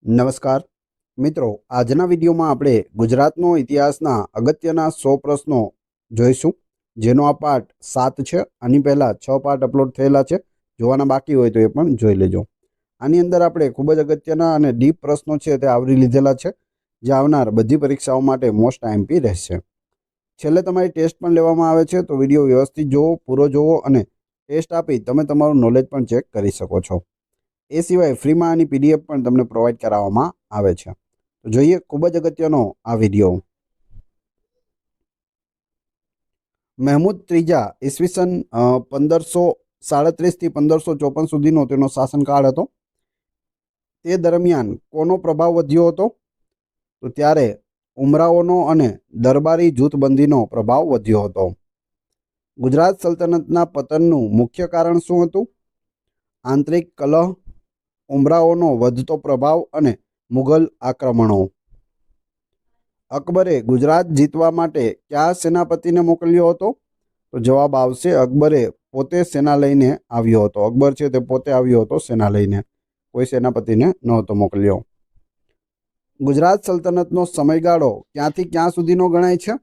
નમસ્કાર મિત્રો, આજના વિડીયોમાં આપણે ગુજરાતનો ઇતિહાસના અગત્યના 100 પ્રશ્નો જોઈશું, જેનો આ પાર્ટ 7 છે. આની પહેલાં 6 પાર્ટ અપલોડ થયેલા છે. જોવાના બાકી હોય તો એ પણ જોઈ લેજો. આની અંદર આપણે ખૂબ જ અગત્યના અને ડીપ પ્રશ્નો છે તે આવરી લીધેલા છે, જે આવનાર બધી પરીક્ષાઓ માટે મોસ્ટ આઈએમપી રહેશે. છેલ્લે તમારી ટેસ્ટ પણ લેવામાં આવે છે, તો વિડીયો વ્યવસ્થિત જોવો, પૂરો જોવો અને ટેસ્ટ આપી તમે તમારું નોલેજ પણ ચેક કરી શકો છો. એ સિવાય ફ્રીમાં આની પીડીએફ પણ તમને પ્રોવાઈડ કરાવવામાં આવે છે. તો જોઈએ ખૂબ જ અગત્યનો આ વિડીયો. મહેમૂદ ત્રીજા ઈસવીસન 1537 થી 1554 સુધીનો તેનો શાસનકાળ હતો. તે દરમિયાન કોનો પ્રભાવ વધ્યો હતો? તો ત્યારે ઉમરાવોનો અને દરબારી જૂથબંધીનો પ્રભાવ વધ્યો હતો. ગુજરાત સલ્તનતના પતનનું મુખ્ય કારણ શું હતું? આંતરિક કલહ, ઉમરાવોનો વધતો પ્રભાવ અને મુઘલ આક્રમણો. અકબરે ગુજરાત જીતવા માટે કયા સેનાપતિને મોકલ્યો હતો? તો જવાબ આવશે અકબરે પોતે સેના લઈને આવ્યો હતો. અકબર છે તે પોતે આવ્યો હતો સેના લઈને, કોઈ સેનાપતિને નહોતો મોકલ્યો. ગુજરાત સલ્તનતનો સમયગાળો ક્યાંથી ક્યાં સુધીનો ગણાય છે?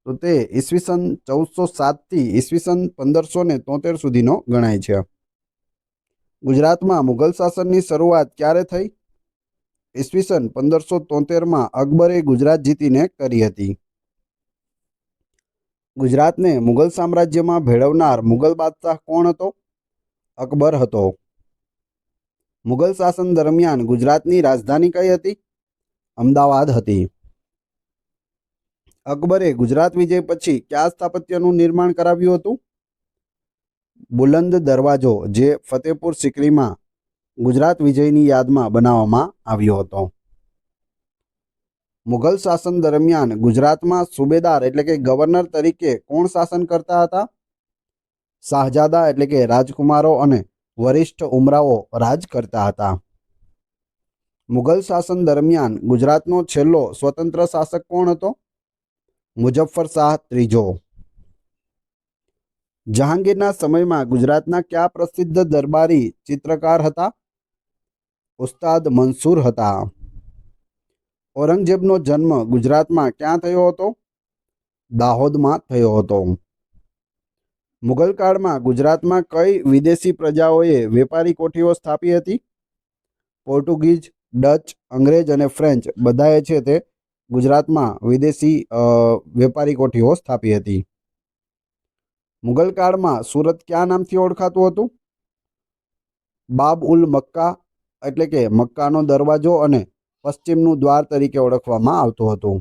તો તે ઈસવીસન 1407 થી ઈસવીસન 1573 સુધીનો ગણાય છે. ગુજરાતમાં મુઘલ શાસનની શરૂઆત ક્યારે થઈ? ઈસવીસન 1573માં અકબરે ગુજરાત જીતીને કરી હતી. ગુજરાતને મુઘલ સામ્રાજ્યમાં ભેળવનાર મુઘલ બાદશાહ કોણ હતો? અકબર હતો. મુઘલ શાસન દરમિયાન ગુજરાતની રાજધાની કઈ હતી? અમદાવાદ હતી. અકબરે ગુજરાત વિજય પછી કયા સ્થાપત્યનું નિર્માણ કરાવ્યું હતું? બુલંદ દરવાજો, જે ફતેપુર સિકરીમાં ગુજરાત વિજયની યાદમાં બનાવવામાં આવ્યો હતો. મુઘલ શાસન દરમિયાન ગુજરાતમાં સુબેદાર એટલે કે ગવર્નર તરીકે કોણ શાસન કરતા હતા? શાહજાદા એટલે કે રાજકુમારો અને વરિષ્ઠ ઉમરાવો રાજ કરતા હતા. મુઘલ શાસન દરમિયાન ગુજરાતનો છેલ્લો સ્વતંત્ર શાસક કોણ હતો? મુઝફ્ફર શાહ ત્રીજો. જહાંગીરના સમયમાં ગુજરાતના કયા પ્રસિદ્ધ દરબારી ચિત્રકાર હતા? ઉસ્તાદ મંસૂર હતા. ઔરંગઝેબનો જન્મ ગુજરાતમાં ક્યાં થયો હતો? દાહોદમાં થયો હતો. મુઘલ કાળમાં ગુજરાતમાં કઈ વિદેશી પ્રજાઓએ વેપારી કોઠીઓ સ્થાપી હતી? પોર્ટુગીઝ, ડચ, અંગ્રેજ અને ફ્રેન્ચ બધાએ છે તે ગુજરાતમાં વિદેશી વેપારી કોઠીઓ સ્થાપી હતી. મુઘલ કાળમાં સુરત કયા નામથી ઓળખાતું હતું? બાબ ઉલ મક્કા એટલે કે મક્કાનો દરવાજો અને પશ્ચિમનું દ્વાર તરીકે ઓળખવામાં આવતું હતું.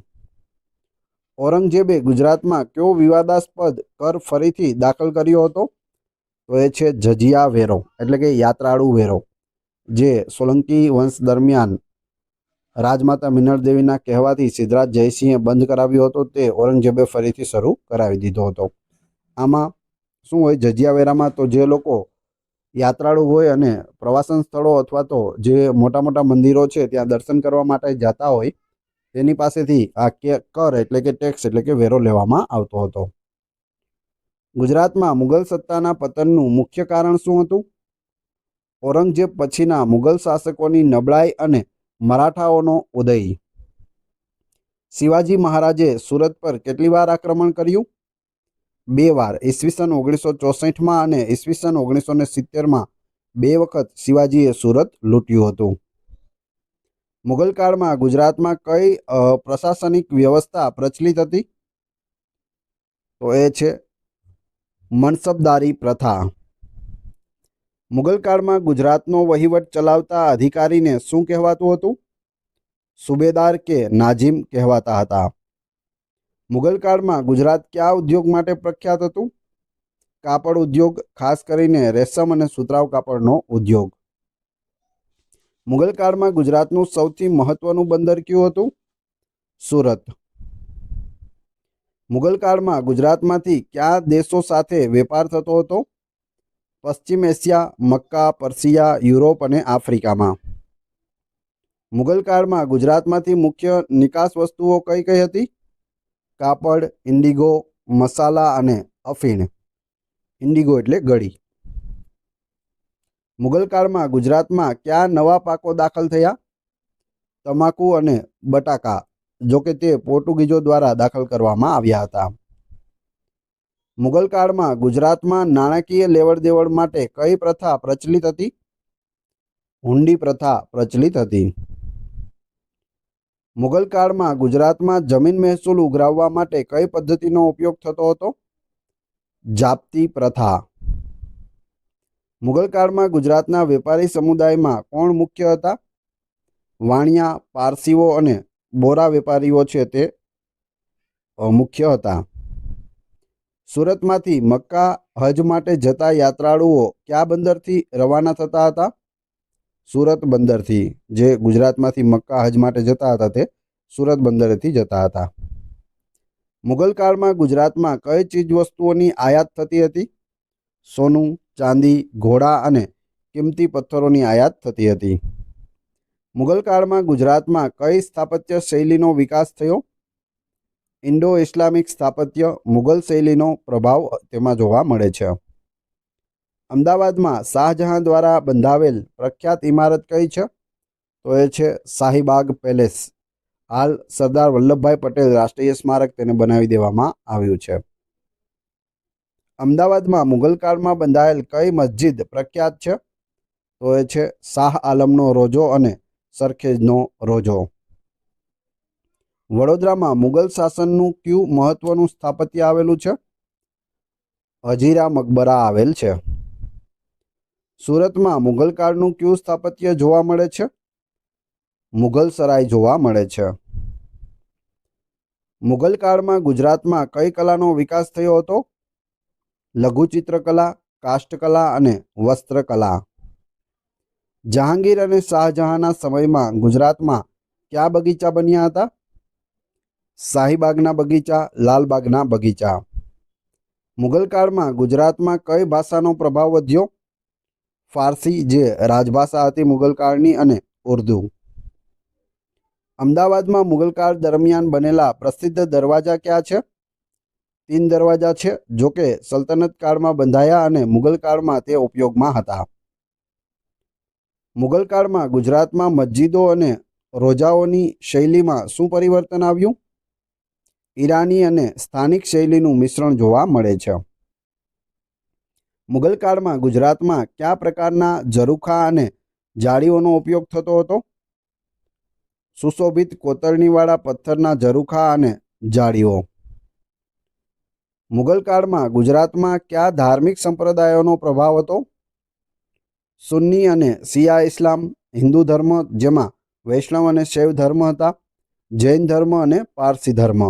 ઔરંગઝેબે ગુજરાતમાં કયો વિવાદાસ્પદ કર ફરીથી દાખલ કર્યો હતો? તો એ છે જજિયા વેરો એટલે કે યાત્રાળુ વેરો, જે સોલંકી વંશ દરમિયાન રાજમાતા મિનળદેવીના કહેવાથી સિદ્ધરાજ જયસિંહે બંધ કરાવ્યો હતો, તે ઔરંગઝેબે ફરીથી શરૂ કરાવી દીધો હતો. આમાં શું હોય, જજિયા વેરામાં તો જે લોકો યાત્રાળુ હોય અને પ્રવાસન સ્થળો અથવા તો જે મોટા મોટા મંદિરો છે ત્યાં દર્શન કરવા માટે જતા હોય, તેની પાસેથી આ કર એટલે કે ટેક્સ એટલે કે વેરો લેવામાં આવતો હતો. ગુજરાતમાં મુઘલ સત્તાના પતનનું મુખ્ય કારણ શું હતું? ઔરંગઝેબ પછીના મુઘલ શાસકોની નબળાઈ અને મરાઠાઓનો ઉદય. શિવાજી મહારાજે સુરત પર કેટલી વાર આક્રમણ કર્યું? 2 વાર. ઈસવીસન 1964માં અને ઈસવીસન 1970માં 2 વખત શિવાજીએ સુરત લૂંટ્યું હતું. મુઘલ કાળમાં ગુજરાતમાં કઈ પ્રશાસનિક વ્યવસ્થા પ્રચલિત હતી? તો એ છે મનસબદારી પ્રથા. મુઘલ કાળમાં ગુજરાતનો વહીવટ ચલાવતા અધિકારીને શું કહેવાતું હતું? સુબેદાર કે નાજીમ કહેવાતા હતા. મુઘલ કાળમાં ગુજરાત કયા ઉદ્યોગ માટે પ્રખ્યાત હતું? કાપડ ઉદ્યોગ, ખાસ કરીને રેશમ અને સુતરાઉ કાપડનો ઉદ્યોગ. મુઘલ કાળમાં ગુજરાતનું સૌથી મહત્વનું બંદર કયું હતું? સુરત. મુઘલ કાળમાં ગુજરાતમાંથી કયા દેશો સાથે વેપાર થતો હતો? પશ્ચિમ એશિયા, મક્કા, પર્શિયા, યુરોપ અને આફ્રિકામાં. મુઘલ કાળમાં ગુજરાતમાંથી મુખ્ય નિકાસ વસ્તુઓ કઈ કઈ હતી? કાપડ, ઇન્ડિગો, મસાલા અને અફીણ. ઇન્ડિગો એટલે ગળી. મુઘલ કાળમાં ગુજરાતમાં કયા નવા પાકો દાખલ થયા? તમાકુ અને બટાકા, જો કે તે પોર્ટુગીઝો દ્વારા દાખલ કરવામાં આવ્યા હતા. મુગલ કાળમાં ગુજરાતમાં નાણાકીય લેવડ દેવડ માટે કઈ પ્રથા પ્રચલિત હતી? હુંડી પ્રથા પ્રચલિત હતી. મુગલ કાળમાં ગુજરાતમાં જમીન મહેસૂલ ઉઘરાવવા માટે કઈ પદ્ધતિનો ઉપયોગ થતો હતો? જાપ્તી પ્રથા. મુગલ કાળમાં ગુજરાતના વેપારી સમુદાયમાં કોણ મુખ્ય હતા? વાણિયા, પારસીઓ અને બોરા વેપારીઓ છે તે મુખ્ય હતા. સુરતમાંથી મક્કા હજ માટે જતા યાત્રાળુઓ કયા બંદરથી રવાના થતા હતા? સુરત બંદરથી. જે ગુજરાતમાંથી મક્કા હજ માટે જતા હતા તે સુરત બંદરેથી જતા હતા. મુગલ કાળમાં ગુજરાતમાં કઈ ચીજવસ્તુઓની આયાત થતી હતી? સોનું, ચાંદી, ઘોડા અને કિંમતી પથ્થરોની આયાત થતી હતી. મુગલ કાળમાં ગુજરાતમાં કઈ સ્થાપત્ય શૈલીનો વિકાસ થયો? ઇન્ડો ઇસ્લામિક સ્થાપત્ય મુગલ શૈલીનો પ્રભાવ તેમાં જોવા મળે છે. અમદાવાદમાં શાહજહાં દ્વારા બંધાવેલ પ્રખ્યાત ઇમારત કઈ છે? તો એ છે શાહીબાગ પેલેસ. હાલ સરદાર વલ્લભભાઈ પટેલ રાષ્ટ્રીય સ્મારક તેને બનાવી દેવામાં આવ્યું છે. અમદાવાદમાં મુગલ કાળમાં બંધાયેલ કઈ મસ્જિદ પ્રખ્યાત છે? તો એ છે શાહ આલમનો રોજો અને સરખેજનો રોજો. વડોદરામાં મુગલ શાસનનું કયું મહત્વનું સ્થાપત્ય આવેલું છે? હજીરા મકબરા આવેલ છે. સુરતમાં મુગલ કાળનું કયું સ્થાપત્ય જોવા મળે છે? મુગલ સરાય જોવા મળે છે. મુગલ કાળમાં ગુજરાતમાં કઈ કલાનો વિકાસ થયો હતો? લઘુચિત્રકલા, કાષ્ઠકલા અને વસ્ત્રકલા. જહાંગીર અને શાહજહાંના સમયમાં ગુજરાતમાં કયા બગીચા બન્યા હતા? શાહીબાગના બગીચા, લાલબાગના બગીચા. મુગલ કાળમાં ગુજરાતમાં કઈ ભાષાનો પ્રભાવ વધ્યો? ફારસી, જે રાજભાષા હતી મુગલ કાળની, અને ઉર્દુ. અમદાવાદમાં મુગલ કાળ દરમિયાન બનેલા પ્રસિદ્ધ દરવાજા કયા છે? 3 દરવાજા છે, જો કે સલ્તનત કાળમાં બંધાયા અને મુગલ કાળમાં તે ઉપયોગમાં હતા. મુગલ કાળમાં ગુજરાતમાં મસ્જિદો અને રોજાઓની શૈલીમાં શું પરિવર્તન આવ્યું? ઈરાની અને સ્થાનિક શૈલીનું મિશ્રણ જોવા મળે છે. મુગલ કાળમાં ગુજરાતમાં કયા પ્રકારના ઝરૂખા અને જાળીઓનો ઉપયોગ થતો હતો? સુશોભિત કોતરણીવાળા પથ્થરના ઝરૂખા અને જાળીઓ. મુગલ કાળમાં ગુજરાતમાં કયા ધાર્મિક સંપ્રદાયોનો પ્રભાવ હતો? સુન્ની અને શિયા ઇસ્લામ, હિન્દુ ધર્મ જેમાં વૈષ્ણવ અને શૈવ ધર્મ હતા, જૈન ધર્મ અને પારસી ધર્મ.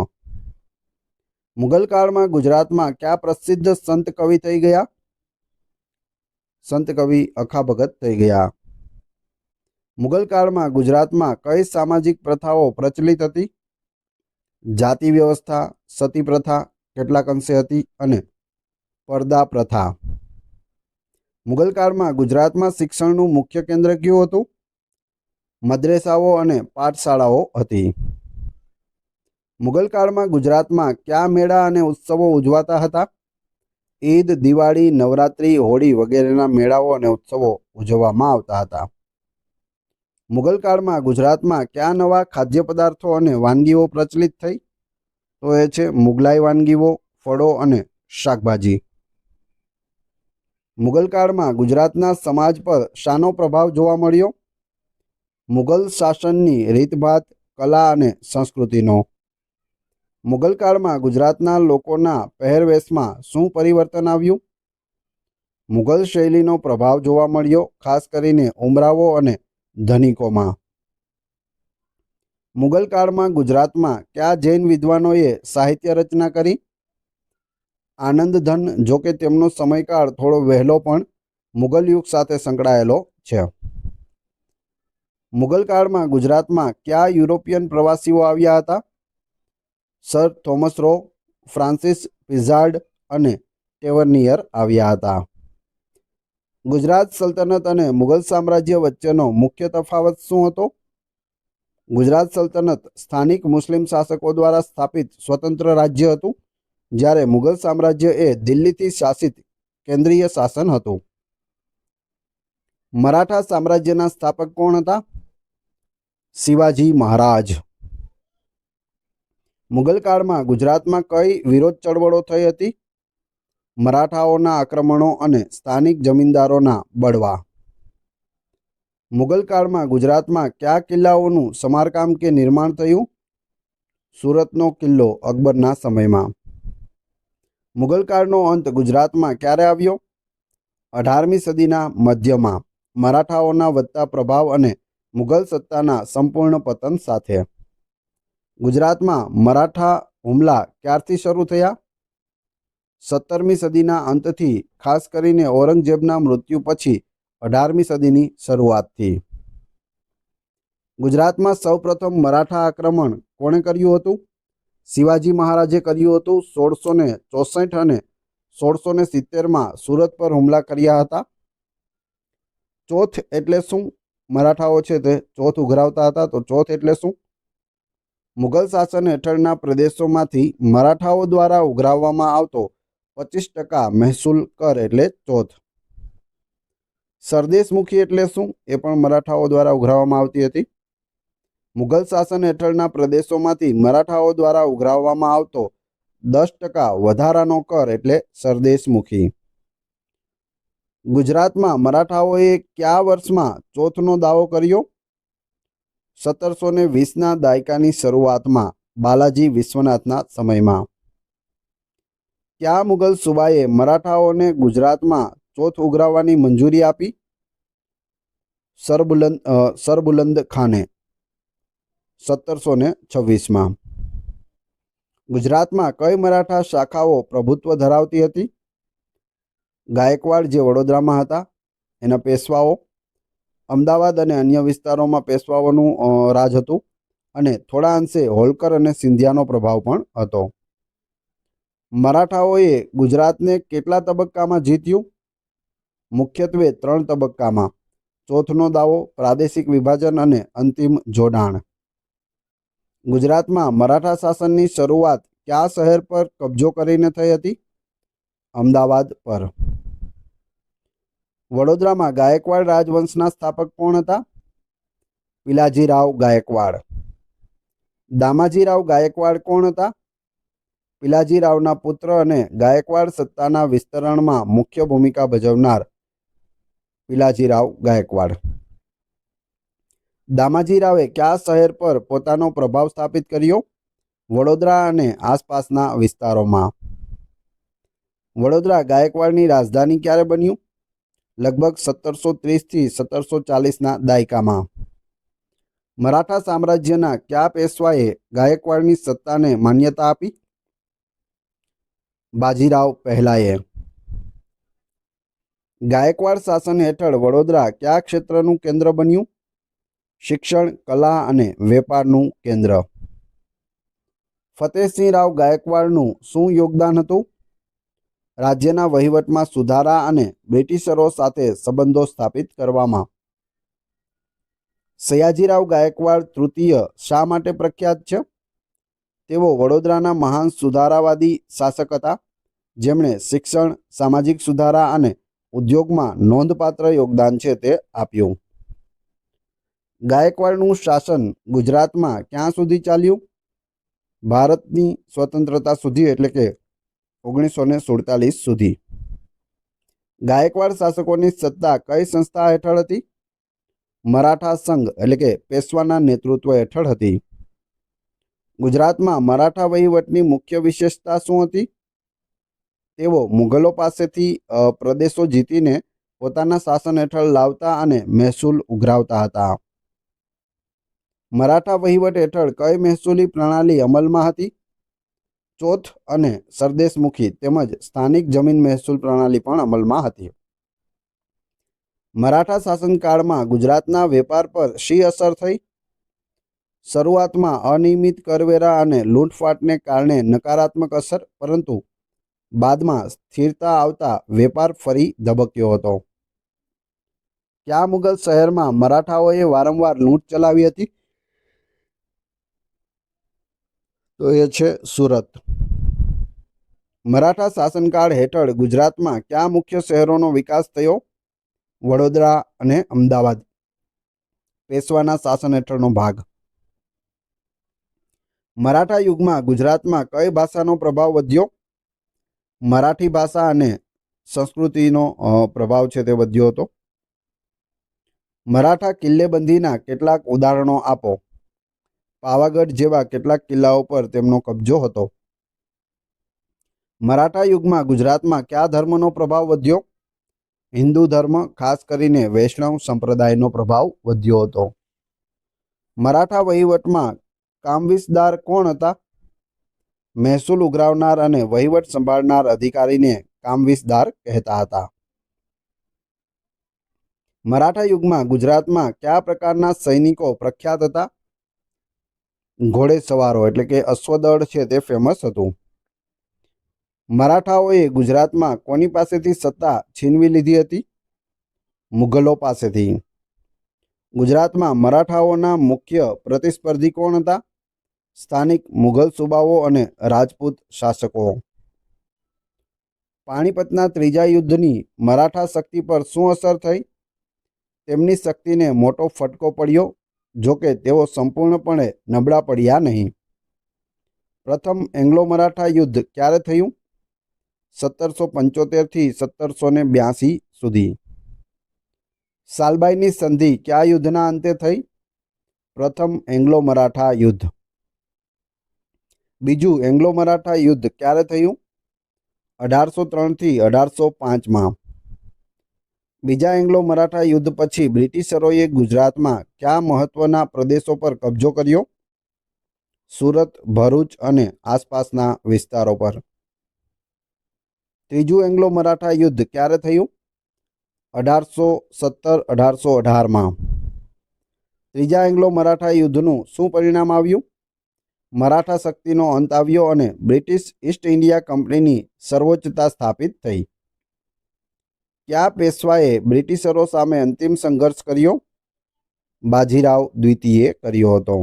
મુગલ કાળમાં ગુજરાતમાં કયા પ્રસિદ્ધ સંત કવિ થઈ ગયા? સંત કવિ અખા ભગત થઈ ગયા. મુગલ કાળમાં ગુજરાતમાં કઈ સામાજિક પ્રથાઓ પ્રચલિત હતી? જાતિ વ્યવસ્થા, સતી પ્રથા કેટલાક અંશે હતી અને પડદા પ્રથા. મુગલ કાળમાં ગુજરાતમાં શિક્ષણનું મુખ્ય કેન્દ્ર કયું હતું? મદ્રેસાઓ અને પાઠશાળાઓ હતી. મુગલ કાળમાં ગુજરાતમાં કયા મેળા અને ઉત્સવો ઉજવાતા હતા? ઈદ, દિવાળી, નવરાત્રિ, હોળી વગેરેના મેળાઓ અને ઉત્સવો ઉજવવામાં આવતા હતા. મુગલ કાળમાં ગુજરાતમાં કયા નવા ખાદ્ય પદાર્થો અને વાનગીઓ પ્રચલિત થઈ? તો એ છે મુગલાઈ વાનગીઓ, ફળો અને શાકભાજી. મુગલ કાળમાં ગુજરાતના સમાજ પર શાનો પ્રભાવ જોવા મળ્યો? મુગલ શાસનની રીતભાત, કલા અને સંસ્કૃતિનો. મુગલ કાળમાં ગુજરાતના લોકોના પહેરવેશમાં શું પરિવર્તન આવ્યું? મુગલ શૈલીનો પ્રભાવ જોવા મળ્યો, ખાસ કરીને ઉમરાવો અને ધનિકોમાં. મુગલ કાળમાં ગુજરાતમાં કયા જૈન વિદ્વાનોએ સાહિત્ય રચના કરી? આનંદધન, જો કે તેમનો સમયકાળ થોડો વહેલો પણ મુગલ યુગ સાથે સંકળાયેલો છે. મુગલ કાળમાં ગુજરાતમાં કયા યુરોપિયન પ્રવાસીઓ આવ્યા હતા? સર થોમસ રો, ફ્રાન્સિસ પિઝાર્ડ અને ટેવર્નિયર આવ્યા હતા. ગુજરાત સલ્તનત અને મુગલ સામ્રાજ્ય વચ્ચેનો મુખ્ય તફાવત શું હતો? ગુજરાત સલ્તનત સ્થાનિક મુસ્લિમ શાસકો દ્વારા સ્થાપિત સ્વતંત્ર રાજ્ય હતું, જ્યારે મુગલ સામ્રાજ્ય એ દિલ્હીથી શાસિત કેન્દ્રીય શાસન હતું. મરાઠા સામ્રાજ્યના સ્થાપક કોણ હતા? શિવાજી મહારાજ. મુગલ કાળમાં ગુજરાતમાં કઈ વિરોધ ચળવળો થઈ હતી? મરાઠાઓના આક્રમણો અને સ્થાનિક જમીનદારોના બળવા. મુગલ કાળમાં ગુજરાતમાં કયા કિલ્લાઓનું સમારકામ કે નિર્માણ થયું? સુરતનો કિલ્લો અકબરના સમયમાં. મુગલ કાળનો અંત ગુજરાતમાં ક્યારે આવ્યો? 18મી સદીના મધ્યમાં મરાઠાઓના વધતા પ્રભાવ અને મુગલ સત્તાના સંપૂર્ણ પતન સાથે. ગુજરાતમાં મરાઠા હુમલા ક્યારથી શરૂ થયા? 17મી સદીના અંતથી, ખાસ કરીને ઔરંગઝેબના મૃત્યુ પછી 18મી સદીની શરૂઆતથી. ગુજરાતમાં સૌપ્રથમ મરાઠા આક્રમણ કોણે કર્યું હતું? શિવાજી મહારાજે કર્યું હતું. 1664 અને 1670માં સુરત પર હુમલા કર્યા હતા. ચોથ એટલે શું? મરાઠાઓ છે તે ચોથ ઉઘરાવતા હતા, તો ચોથ એટલે શું? મુગલ શાસન હેઠળના પ્રદેશોમાંથી મરાઠાઓ દ્વારા ઉઘરાવવામાં આવતો 25% મહેસૂલ કર એટલે ચોથ. સરદેશમુખી એટલે શું? એ પણ મરાઠાઓ દ્વારા ઉઘરાવવામાં આવતી હતી. મુગલ શાસન હેઠળના પ્રદેશોમાંથી મરાઠાઓ દ્વારા ઉઘરાવવામાં આવતો 10% વધારાનો કર એટલે સરદેશમુખી. ગુજરાતમાં મરાઠાઓએ કયા વર્ષમાં ચોથનો દાવો કર્યો? 1720ના દાયકાની શરૂઆતમાં બાલાજી વિશ્વનાથના સમયમાં. કયા મુગલ સુબાએ મરાઠાઓને ગુજરાતમાં ચોથ ઉઘરાવવાની મંજૂરી આપી? સરબુલંદ ખાને 1726માં. ગુજરાતમાં કઈ મરાઠા શાખાઓ પ્રભુત્વ ધરાવતી હતી? ગાયકવાડ, જે વડોદરામાં હતા, એના પેશવાઓ. અમદાવાદ અને અન્ય વિસ્તારોમાં પેશવાઓનું રાજ હતું અને થોડા અંશે હોલકર અને સિંધિયાનો પ્રભાવ પણ હતો. મરાઠાઓએ ગુજરાતને કેટલા તબક્કામાં જીત્યું? મુખ્યત્વે 3 તબક્કામાં: ચોથનો દાવો, પ્રાદેશિક વિભાજન અને અંતિમ જોડાણ. ગુજરાતમાં મરાઠા શાસનની શરૂઆત કયા શહેર પર કબજો કરીને થઈ હતી? અમદાવાદ પર. વડોદરામાં ગાયકવાડ રાજવંશના સ્થાપક કોણ હતા? પિલાજીરાવ ગાયકવાડ. દામાજીરાવ ગાયકવાડ કોણ હતા? પિલાજીરાવના પુત્ર અને ગાયકવાડ સત્તાના વિસ્તરણમાં મુખ્ય ભૂમિકા ભજવનાર પિલાજીરાવ ગાયકવાડ. દામાજીરાવે કયા શહેર પર પોતાનો પ્રભાવ સ્થાપિત કર્યો? વડોદરા અને આસપાસના વિસ્તારોમાં. વડોદરા ગાયકવાડની રાજધાની ક્યારે બન્યું? લગભગ 1730થી 1740ના દાયકામાં. મરાઠા સામ્રાજ્યના કયા પેશવાએ ગાયકવાડની સત્તાને માન્યતા આપી? બાજીરાવ પહેલાએ. ગાયકવાડ શાસન હેઠળ વડોદરા કયા ક્ષેત્રનું કેન્દ્ર બન્યું? શિક્ષણ, કલા અને વેપારનું કેન્દ્ર. ફતેહસિંહ રાવ ગાયકવાડનું શું યોગદાન હતું? રાજ્યના વહીવટમાં સુધારા અને બ્રિટિશરો સાથે સંબંધો સ્થાપિત કરવામાં. સયાજીરાવ ગાયકવાડ તૃતીય શા માટે પ્રખ્યાત છે? તેઓ વડોદરાના મહાન સુધારાવાદી શાસક હતા, જેમણે શિક્ષણ, સામાજિક સુધારા અને ઉદ્યોગમાં નોંધપાત્ર યોગદાન છે તે આપ્યું. ગાયકવાડનું શાસન ગુજરાતમાં ક્યાં સુધી ચાલ્યું? ભારતની સ્વતંત્રતા સુધી, એટલે કે 1947 સુધી. ગાયકવાડ શાસકોની સત્તા કઈ સંસ્થા હેઠળ હતી? મરાઠા સંઘ એટલે કે પેશવાના નેતૃત્વ હેઠળ હતી. ગુજરાતમાં મરાઠા વહીવટની મુખ્ય વિશેષતા શું હતી? તેઓ મુગલો પાસેથી પ્રદેશો જીતીને પોતાના શાસન હેઠળ લાવતા અને મહેસૂલ ઉઘરાવતા હતા. મરાઠા વહીવટ હેઠળ કઈ મહેસૂલી પ્રણાલી અમલમાં હતી? ચોથ અને સરદેશમુખી તેમજ સ્થાનિક જમીન મહેસૂલ પ્રણાલી પણ અમલમાં હતી. મરાઠા શાસનકાળમાં ગુજરાતના વેપાર પર શી અસર થઈ? શરૂઆતમાં અનિયમિત કરવેરા અને લૂંટફાટને કારણે નકારાત્મક અસર, પરંતુ બાદમાં સ્થિરતા આવતા વેપાર ફરી ધબક્યો હતો. કયા મુગલ શહેરમાં મરાઠાઓએ વારંવાર લૂંટ ચલાવી હતી? તો એ છે સુરત. મરાઠા શાસનકાળ હેઠળ ગુજરાતમાં કયા મુખ્ય શહેરોનો વિકાસ થયો? વડોદરા અને અમદાવાદ. પેશવાના શાસન હેઠળનો ભાગ. મરાઠા યુગમાં ગુજરાતમાં કઈ ભાષાનો પ્રભાવ વધ્યો? મરાઠી ભાષા અને સંસ્કૃતિનો પ્રભાવ છે તે વધ્યો હતો. મરાઠા કિલ્લેબંધીના કેટલાક ઉદાહરણો આપો. પાવાગઢ જેવા કેટલાક કિલ્લાઓ પર તેમનો કબજો હતો. મરાઠા યુગમાં ગુજરાતમાં કયા ધર્મનો પ્રભાવ વધ્યો? હિન્દુ ધર્મ, ખાસ કરીને વૈષ્ણવ સંપ્રદાયનો પ્રભાવ વધ્યો હતો. મરાઠા વહીવટમાં કામવિસદાર કોણ હતા? મહેસૂલ ઉઘરાવનાર અને વહીવટ સંભાળનાર અધિકારીને કામવિસદાર કહેતા હતા. મરાઠા યુગમાં ગુજરાતમાં કયા પ્રકારના સૈનિકો પ્રખ્યાત હતા? ઘોડેસવારો એટલે કે અશ્વદળ છે તે ફેમસ હતું. મરાઠાઓએ ગુજરાતમાં કોની પાસેથી સત્તા છીનવી લીધી હતી? મુઘલો પાસેથી. ગુજરાતમાં મરાઠાઓના મુખ્ય પ્રતિસ્પર્ધી કોણ હતા? સ્થાનિક મુઘલ સુબાઓ અને રાજપૂત શાસકો. પાણીપતના ત્રીજા યુદ્ધની મરાઠા શક્તિ પર શું અસર થઈ? તેમની શક્તિને મોટો ફટકો પડ્યો, જોકે તેઓ સંપૂર્ણપણે નબળા પડ્યા નહીં. પ્રથમ એંગ્લો મરાઠા યુદ્ધ ક્યારે થયું? 1775 થી 1782 સુધી. સાલબાઈની સંધિ કયા યુદ્ધના અંતે થઈ? પ્રથમ એંગ્લો મરાઠા યુદ્ધ. બીજું એંગ્લો મરાઠા યુદ્ધ ક્યારે થયું? 1803 થી 1805માં. બીજા એંગ્લો મરાઠા યુદ્ધ પછી બ્રિટિશરોએ ગુજરાતમાં કયા મહત્વના પ્રદેશો પર કબજો કર્યો? સુરત, ભરૂચ અને આસપાસના વિસ્તારો પર. ત્રીજું એંગ્લો મરાઠા યુદ્ધ ક્યારે થયું? 1817-1818માં. ત્રીજા એંગ્લો મરાઠા યુદ્ધનું શું પરિણામ આવ્યું? મરાઠા શક્તિનો અંત આવ્યો અને બ્રિટિશ ઈસ્ટ ઇન્ડિયા કંપનીની સર્વોચ્ચતા સ્થાપિત થઈ. કયા પેશવાએ બ્રિટિશરો સામે અંતિમ સંઘર્ષ કર્યો? બાજીરાવ દ્વિતીયે કર્યો હતો.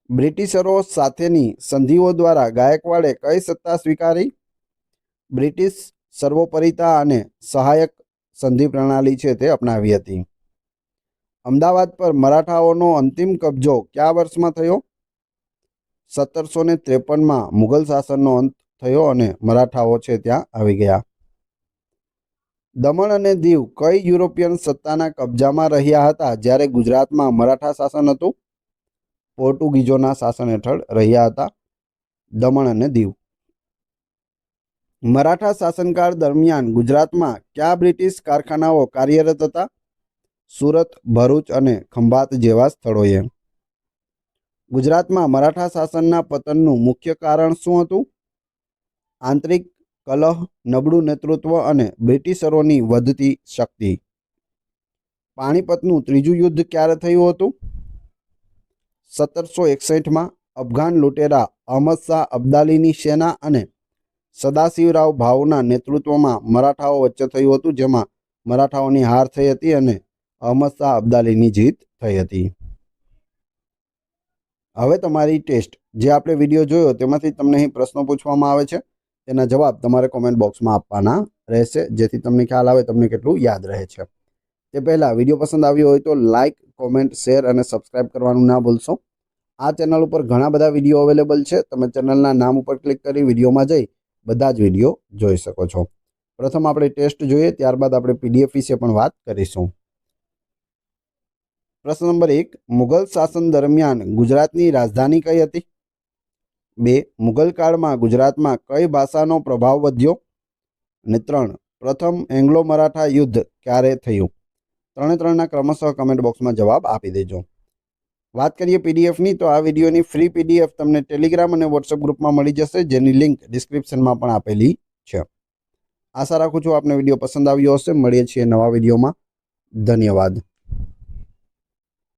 બ્રિટિશરો સાથેની સંધિઓ દ્વારા ગાયકવાડે કઈ સત્તા સ્વીકારી? બ્રિટિશ સર્વોપરિતા અને સહાયક સંધિ પ્રણાલી છે તે અપનાવી હતી. અમદાવાદ પર મરાઠાઓનો અંતિમ કબજો કયા વર્ષમાં થયો? 1753માં મુઘલ શાસનનો અંત થયો અને મરાઠાઓ છે ત્યાં આવી ગયા. દમણ અને દીવ કઈ યુરોપિયન સત્તાના કબજામાં રહ્યા હતા જ્યારે ગુજરાતમાં મરાઠા શાસન હતું? પોર્ટુગીઝોના શાસન હેઠળ રહ્યા હતા દમણ અને દીવ. મરાઠા શાસનકાળ દરમિયાન ગુજરાતમાં કયા બ્રિટિશ કારખાનાઓ કાર્યરત હતા? સુરત, ભરૂચ અને ખંભાત જેવા સ્થળોએ. ગુજરાતમાં મરાઠા શાસનના પતનનું મુખ્ય કારણ શું હતું? આંતરિક કલહ, નબળું નેતૃત્વ અને બ્રિટિશરોની વધતી શક્તિ. પાણીપતનું ત્રીજું યુદ્ધ ક્યારે થયું હતું? 1761માં. અફઘાન લૂંટેરા અહમદ શાહ અબ્દાલીની સેના અને સદાશિવરાવ ભાઉના નેતૃત્વમાં મરાઠાઓ વચ્ચે થયું હતું, જેમાં મરાઠાઓની હાર થઈ હતી અને અહમદ શાહ અબ્દાલીની જીત થઈ હતી. હવે તમારી ટેસ્ટ, જે આપણે વિડીયો જોયો તેમાંથી તમને અહીં પ્રશ્નો પૂછવામાં આવે છે, તેના જવાબ તમારે કોમેન્ટ બોક્સમાં આપવાના રહેશે, જેથી તમને ખ્યાલ આવે તમને કેટલું યાદ રહે છે. તે પહેલાં વિડીયો પસંદ આવ્યો હોય તો લાઇક, કોમેન્ટ, શેર અને સબસ્ક્રાઇબ કરવાનું ના ભૂલશો. આ ચેનલ ઉપર ઘણા બધા વિડીયો અવેલેબલ છે. તમે ચેનલના નામ ઉપર ક્લિક કરી વિડીયોમાં જઈ બધા જ વિડીયો જોઈ શકો છો. પ્રથમ આપણે ટેસ્ટ જોઈએ, ત્યારબાદ આપણે પીડીએફ વિશે પણ વાત કરીશું. પ્રશ્ન નંબર 1. મુઘલ શાસન દરમિયાન ગુજરાતની રાજધાની કઈ હતી? 2. મુઘલ કાળમાં ગુજરાતમાં કઈ ભાષાનો પ્રભાવ વધ્યો? અને 3. પ્રથમ એંગ્લો મરાઠા યુદ્ધ ક્યારે થયું? 3 ક્રમશઃ કમેન્ટ બોક્સમાં જવાબ આપી દેજો. વાત કરીએ પીડીએફની, તો આ વિડીયોની ફ્રી પીડીએફ તમને ટેલિગ્રામ અને વોટ્સએપ ગ્રુપમાં મળી જશે, જેની લિંક ડિસ્ક્રિપ્શનમાં પણ આપેલી છે. આશા રાખું છું આપને વિડીયો પસંદ આવ્યો હશે. મળીએ છીએ નવા વિડીયોમાં. ધન્યવાદ.